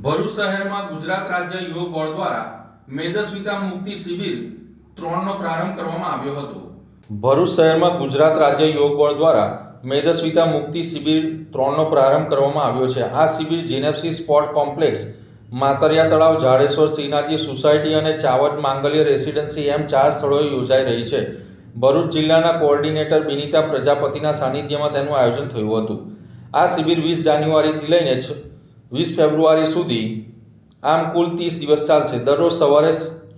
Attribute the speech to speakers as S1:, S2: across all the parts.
S1: ભરૂચ શહેરમાં ગુજરાત રાજ્ય યોગ બોર્ડ દ્વારા મેદસ્વીતા મુક્તિ શિબિર 3નો પ્રારંભ કરવામાં આવ્યો હતો। ભરૂચ શહેરમાં ગુજરાત રાજ્ય યોગ બોર્ડ દ્વારા મેદસ્વીતા મુક્તિ શિબિર 3નો પ્રારંભ કરવામાં આવ્યો છે। આ શિબિર જીનેફસી સ્પોર્ટ કોમ્પ્લેક્સ, માતરિયા તળાવ, જાડેશ્વર શ્રીનાથજી સોસાયટી અને ચાવડ માંગલ્ય રેસિડેન્સી એમ 4 સ્થળોએ યોજાઈ રહી છે। ભરૂચ જિલ્લાના કોઓર્ડિનેટર બિનિતા પ્રજાપતિના સાનિધ્યમાં તેનું આયોજન થયું હતું। આ શિબિર 20 જાન્યુઆરીથી લઈને 20 ફેબ્રુઆરી સુધી આમ કુલ 30 દિવસ ચાલશે। દરરોજ સવારે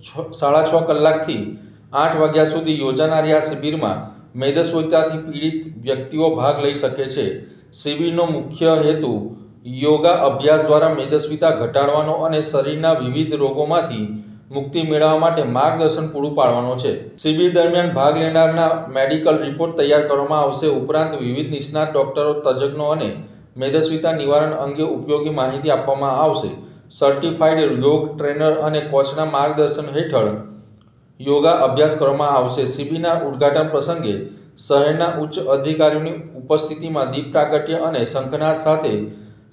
S1: 6:30 કલાકથી 8 વાગ્યા સુધી યોજાનારી આ શિબિરમાં મેદસ્વીતાથી પીડિત વ્યક્તિઓ ભાગ લઈ શકે છે। શિબિરનો મુખ્ય હેતુ યોગા અભ્યાસ દ્વારા મેદસ્વીતા ઘટાડવાનો અને શરીરના વિવિધ રોગોમાંથી મુક્તિ મેળવવા માટે માર્ગદર્શન પૂરું પાડવાનો છે। શિબિર દરમિયાન ભાગ લેનારના મેડિકલ રિપોર્ટ તૈયાર કરવામાં આવશે। ઉપરાંત વિવિધ નિષ્ણાત ડોક્ટરો, તજજ્ઞો અને મેદસ્વીતા નિવારણ અંગે ઉપયોગી માહિતી આપવામાં આવશે। સર્ટિફાઈડ યોગ ટ્રેનર અને કોચના માર્ગદર્શન હેઠળ યોગા અભ્યાસ કરવામાં આવશે। શિબિરના ઉદ્ઘાટન પ્રસંગે શહેરના ઉચ્ચ અધિકારીઓની ઉપસ્થિતિમાં દીપ પ્રાગટ્ય અને શંખનાદ સાથે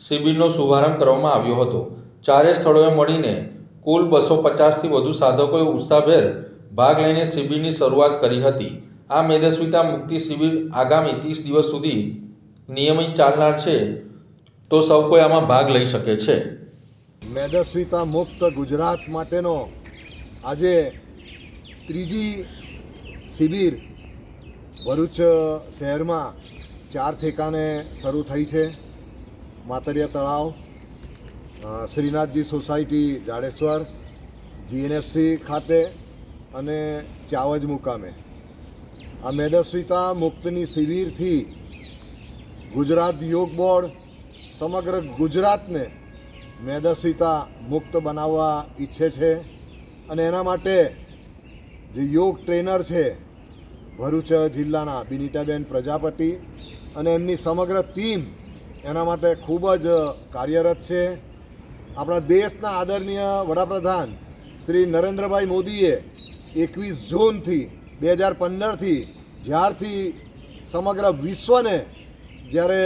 S1: શિબિરનો શુભારંભ કરવામાં આવ્યો હતો। ચારેય સ્થળોએ મળીને કુલ 250થી વધુ સાધકોએ ઉત્સાહભેર ભાગ લઈને શિબિરની શરૂઆત કરી હતી। આ મેદસ્વીતા મુક્તિ શિબિર આગામી 30 દિવસ સુધી નિયમિત ચાલનાર છે, તો સૌ કોઈ આમાં ભાગ લઈ શકે છે।
S2: મેદસ્વીતા મુક્ત ગુજરાત માટેનો આજે ત્રીજી શિબિર ભરૂચ શહેરમાં 4 ઠેકાણે શરૂ થઈ છે। માતરિયા તળાવ, શ્રીનાથજી સોસાયટી જાડેશ્વર, જીએનએફસી ખાતે અને ચાવજ મુકામે। આ મેદસ્વીતા મુક્તની શિબિરથી ગુજરાત યોગ બોર્ડ સમગ્ર ગુજરાતને મેદસ્વીતા મુક્ત બનાવવા ઈચ્છે છે અને એના માટે જે યોગ ટ્રેનર છે ભરૂચ જિલ્લાના બિનિતાબેન પ્રજાપતિ અને એમની સમગ્ર ટીમ એના માટે ખૂબ જ કાર્યરત છે। આપણા દેશના આદરણીય વડાપ્રધાન શ્રી નરેન્દ્રભાઈ મોદીએ 21 જૂનથી 2015થી જ્યારથી સમગ્ર વિશ્વને જ્યારે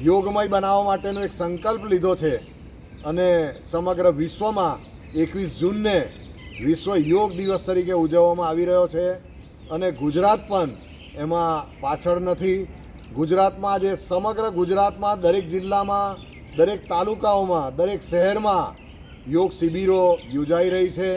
S2: યોગમય બનાવવા માટેનો એક સંકલ્પ લીધો છે અને સમગ્ર વિશ્વમાં 21 જૂનને વિશ્વ યોગ દિવસ તરીકે ઉજવવામાં આવી રહ્યો છે અને ગુજરાત પણ એમાં પાછળ નથી। ગુજરાતમાં આજે સમગ્ર ગુજરાતમાં દરેક જિલ્લામાં, દરેક તાલુકાઓમાં, દરેક શહેરમાં યોગ શિબિરો યોજાઈ રહી છે